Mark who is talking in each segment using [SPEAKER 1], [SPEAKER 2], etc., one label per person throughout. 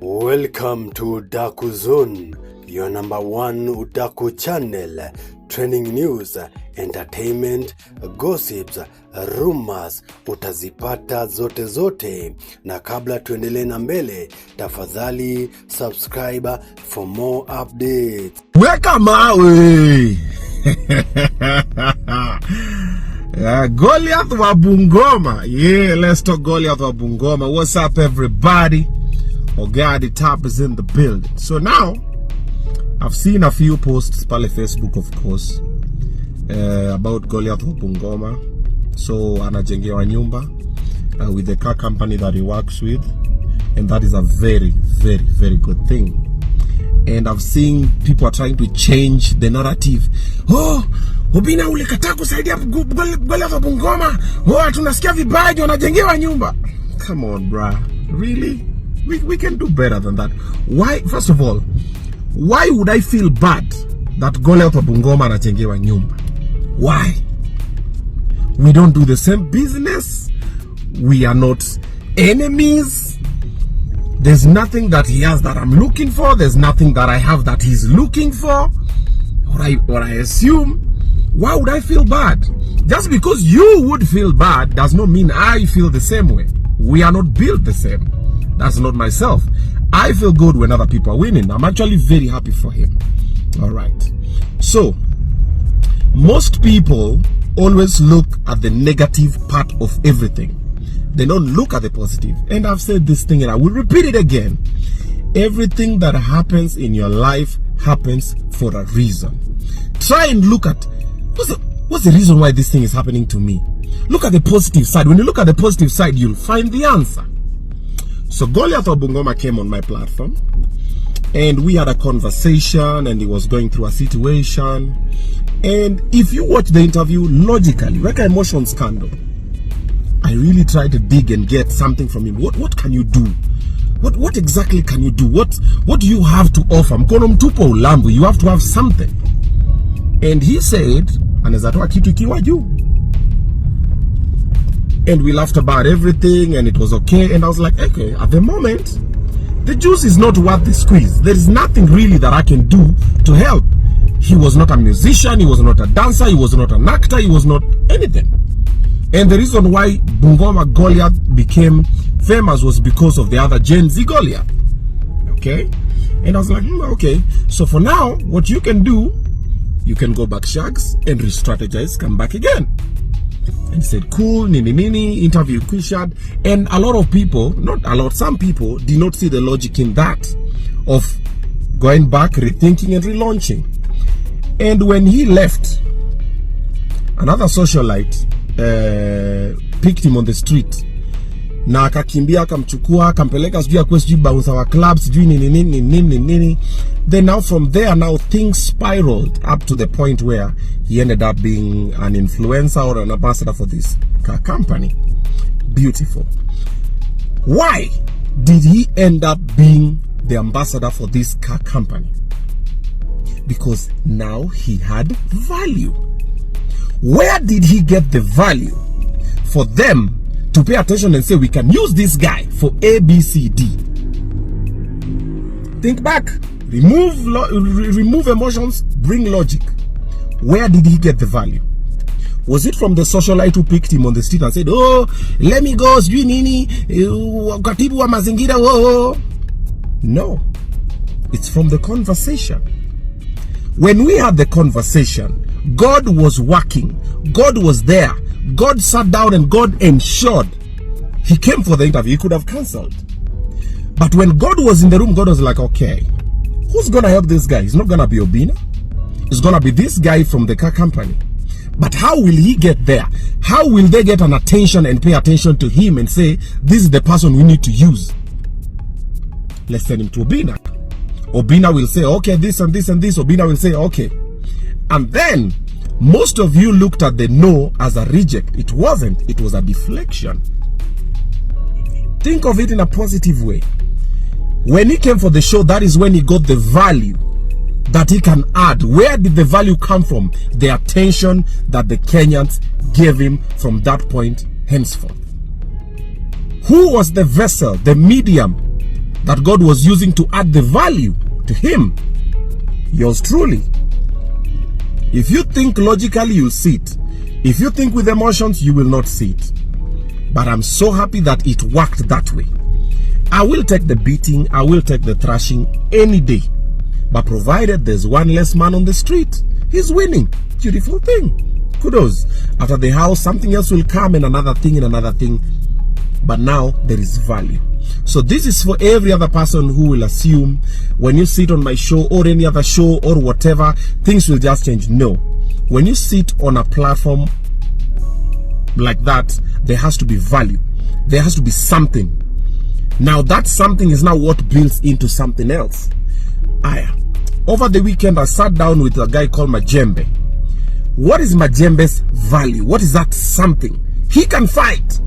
[SPEAKER 1] Welcome to Udaku Zone, your number one Udaku channel. Trending news, entertainment, gossips, rumors, utazipata zote. Na kabla tuendelee na mbele, tafadhali subscribe for more updates.
[SPEAKER 2] Weka mawe! Goliath wa Bungoma. Yeah, let's talk Goliath wa Bungoma. What's up, everybody? Ogadi Tap is in the building. So now, I've seen a few posts on Facebook, of course, about Goliath wa Bungoma. So, anajengewa nyumba with the car company that he works with. And that is a very, very, very good thing. And I've seen people are trying to change the narrative. Oh, Obinna ulikataa kusaidia Goliath wa Bungoma. Oh, tunasikia vibaya wanajengewa nyumba. Come on, bruh. Really? We can do better than that. Why? First of all, why would I feel bad that Goliath wa Bungoma anajengewa nyumba? Why? We don't do the same business. We are not enemies. There's nothing that he has that I'm looking for. There's nothing that I have that he's looking for. Or I assume. Why would I feel bad? Just because you would feel bad does not mean I feel the same way. We are not built the same. That's not myself. I feel good when other people are winning. I'm actually very happy for him. All right. So, most people always look at the negative part of everything. They don't look at the positive. And I've said this thing and I will repeat it again. Everything that happens in your life happens for a reason. Try and look at what's the reason why this thing is happening to me. Look at the positive side. When you look at the positive side, you'll find the answer. So Goliath wa Bungoma came on my platform and we had a conversation and he was going through a situation. And if you watch the interview logically, like emotion scandal, I really tried to dig and get something from him. What can you do? What exactly can you do? What do you have to offer? Mkono mtupo ulambu. You have to have something. And he said, anaweza kitu kiwa juu. And we laughed about everything and it was okay. And I was like, okay, at the moment, the juice is not worth the squeeze. There is nothing really that I can do to help. He was not a musician. He was not a dancer. He was not an actor. He was not anything. And the reason why Bungoma Goliath became famous was because of the other Gen Z Goliath. Okay? And I was like, okay. So for now, what you can do, you can go back shags and re-strategize, come back again. And he said, cool, nini, interview questioned. And a lot of people, not a lot, some people did not see the logic in that of going back, rethinking and relaunching. And when he left, another socialite picked him on the street. Na akakimbia akamchukua akampeleka sijui akwe sijui bouncer wa club sijui nini. Then now from there now things spiraled up to the point where he ended up being an influencer or an ambassador for this car company. Beautiful. Why did he end up being the ambassador for this car company? Because now he had value. Where did he get the value for them to pay attention and say we can use this guy for A, B, C, D? Think back. Remove emotions, bring logic. Where did he get the value? Was it from the socialite who picked him on the street and said, oh, let me go, sijui nini, katibu wa mazingira, whoa. No. It's from the conversation. When we had the conversation, God was working. God was there. God sat down and God ensured. He came for the interview. He could have cancelled. But when God was in the room, God was like, okay, who's going to help this guy? It's not going to be Obinna. It's going to be this guy from the car company. But how will he get there? How will they get an attention and pay attention to him and say, this is the person we need to use? Let's send him to Obinna. Obinna will say, okay, this and this and this. Obinna will say, okay. And then, most of you looked at the no as a reject. It wasn't. It was a deflection. Think of it in a positive way. When he came for the show, that is when he got the value that he can add. Where did the value come from? The attention that the Kenyans gave him from that point henceforth. Who was the vessel, the medium that God was using to add the value to him. Yours truly. If you think logically, you'll see it. If you think with emotions, you will not see it. But I'm so happy that it worked that way. I will take the beating, I will take the thrashing any day. But provided there's one less man on the street, he's winning. Beautiful thing. Kudos. After the house, something else will come, and another thing and another thing. But now there is value. So this is for every other person who will assume when you sit on my show or any other show or whatever, things will just change. No. When you sit on a platform like that, there has to be value. There has to be something. Now that something is now what builds into something else. Over the weekend, I sat down with a guy called Majembe. What is Majembe's value? What is that something? He can fight.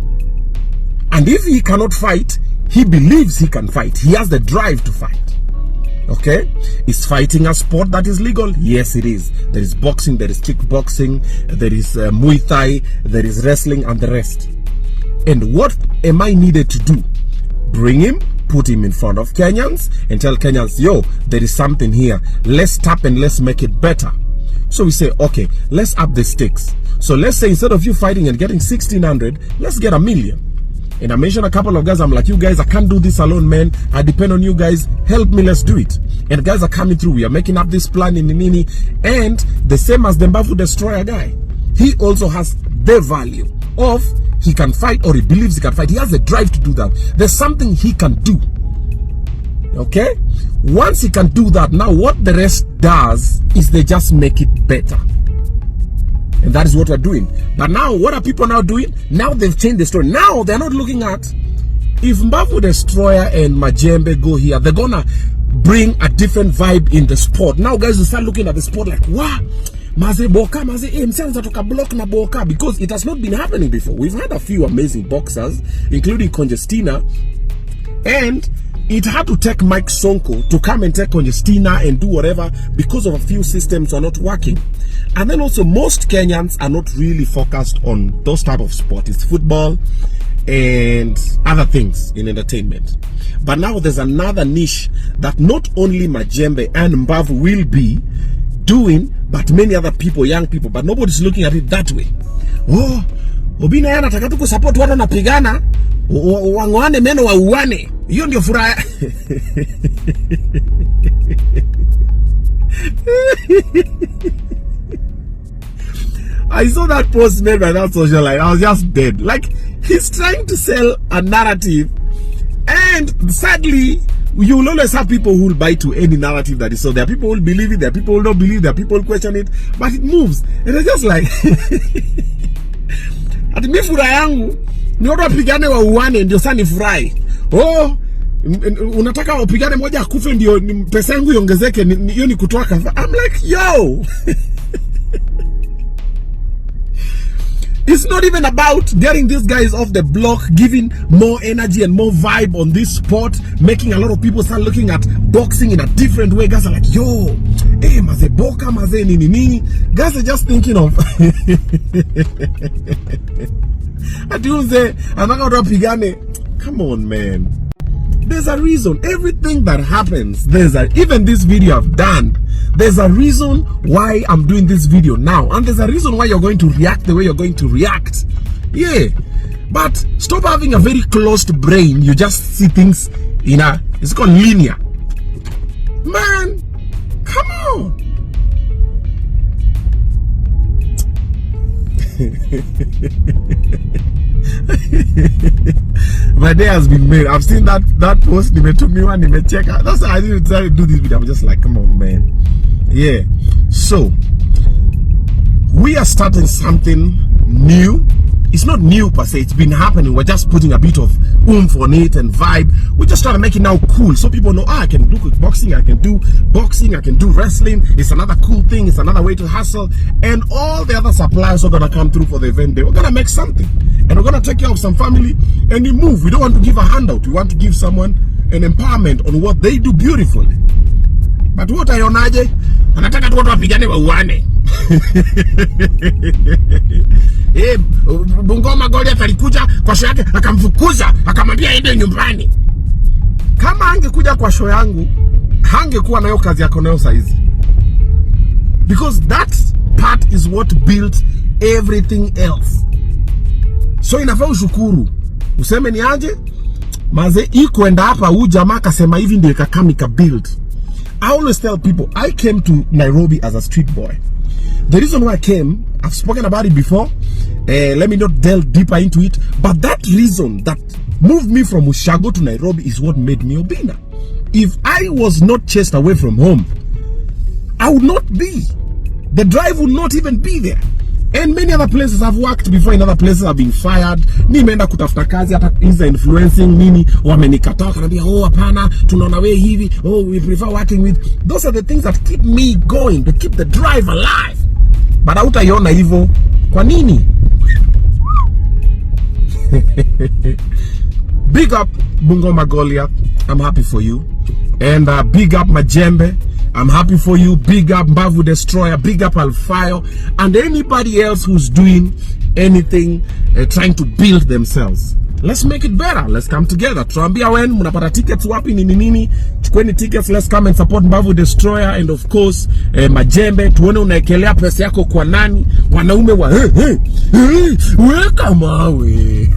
[SPEAKER 2] And if he cannot fight, he believes he can fight. He has the drive to fight. Okay? Is fighting a sport that is legal? Yes, it is. There is boxing, there is kickboxing, there is Muay Thai, there is wrestling and the rest. And what am I needed to do? Bring him, put him in front of Kenyans and tell Kenyans, yo, there is something here. Let's tap and let's make it better. So we say, okay, let's up the stakes. So let's say instead of you fighting and getting 1,600, let's get 1 million. And I mentioned a couple of guys, I'm like, you guys, I can't do this alone, man. I depend on you guys. Help me, let's do it. And guys are coming through. We are making up this plan in the Nini. And the same as the Mbavu Destroyer guy, he also has the value of he can fight, or he believes he can fight. He has the drive to do that. There's something he can do. Okay? Once he can do that, now what the rest does is they just make it better. And that is what we're doing. But now, what are people now doing? Now they've changed the story. Now they're not looking at, if Mbavu Destroyer and Majembe go here, they're gonna bring a different vibe in the sport. Now guys will start looking at the sport like, wow, maze boka, maze msenza toka block na boka, because it has not been happening before. We've had a few amazing boxers, including Congestina, and it had to take Mike Sonko to come and take Congestina and do whatever because of a few systems are not working. And then also most Kenyans are not really focused on those type of sport. It's football and other things in entertainment. But now there's another niche that not only Majembe and Mbavu will be doing, but many other people, young people, but nobody's looking at it that way. Oh, Obinna yana nataka tu kusupport watu wanapigana, wangwane meno wa uwane. Hiyo ndio furaha. I saw that post made by that socialite. I was just dead. Like, he's trying to sell a narrative, and sadly, you will always have people who will buy to any narrative that is so. There are people who will believe it, there are people who don't believe, there are people who question it, but it moves. And it's just like, ati mi furaha yangu ni watu wapigane wa uwane ndio sasa ni furahi. Oh, unataka wapigane moja akufe ndio pesa yangu iongezeke, hiyo ni kutoa kafa. I'm like, yo. It's not even about getting these guys off the block, giving more energy and more vibe on this sport, making a lot of people start looking at boxing in a different way. Guys are like, yo, hey, maze boka, maze nini. Guys are just thinking of come on, man. There's a reason. Everything that happens, even this video I've done, there's a reason why I'm doing this video now. And there's a reason why you're going to react the way you're going to react. Yeah. But stop having a very closed brain. You just see things in it's called linear. Man, come on. My day has been made. I've seen that post. That's why I didn't try to do this video. I'm just like, come on, man. Yeah. So we are starting something new. It's not new per se. It's been happening. We're just putting a bit of oomph on it and vibe. We're just trying to make it now cool, so people know, I can do kickboxing, I can do boxing, I can do wrestling. It's another cool thing. It's another way to hustle. And all the other suppliers are gonna come through for the event day. We're gonna make something, and we're gonna take care of some family, and we move. We don't want to give a handout. We want to give someone an empowerment on what they do beautifully. But what are you naje? Anataka tu watu wapigane wa uane. Bungoma Goliath alikuja kwa shaka akamfukuza akamwambia aende nyumbani. Kama angekuja kwa show yangu, hangekuwa nayo kazi yako nayo saizi. Because that part is what built everything else. So inafaa ushukuru. Useme ni aje? Maze ikuenda hapa huu jamaa kasema hivi ndio ikakamika build. I always tell people, I came to Nairobi as a street boy. The reason why I came, I've spoken about it before. Let me not delve deeper into it. But that reason that moved me from Ushago to Nairobi is what made me Obinna. If I was not chased away from home, I would not be. The drive would not even be there. And many other places I've worked before, in other places I've been fired. Nimeenda kutafuta kazi hata inza influencing nini, wamenikataa kanambia hapana, tunaona wewe hivi, we prefer working with. Those are the things that keep me going, to keep the drive alive. But hautaiona hivyo. Kwa nini? Big up Bungoma Goliath, I'm happy for you. And big up Majembe, I'm happy for you. Big up Mbavu Destroyer, big up Alfayo, and anybody else who's doing anything, trying to build themselves. Let's make it better. Let's come together. Tuambia when mnapata tickets wapi nini. Chukweni tickets, let's come and support Mbavu Destroyer and of course Majembe. Tuone unaekelea pesa yako kwa nani. Wanaume wa weka mawe.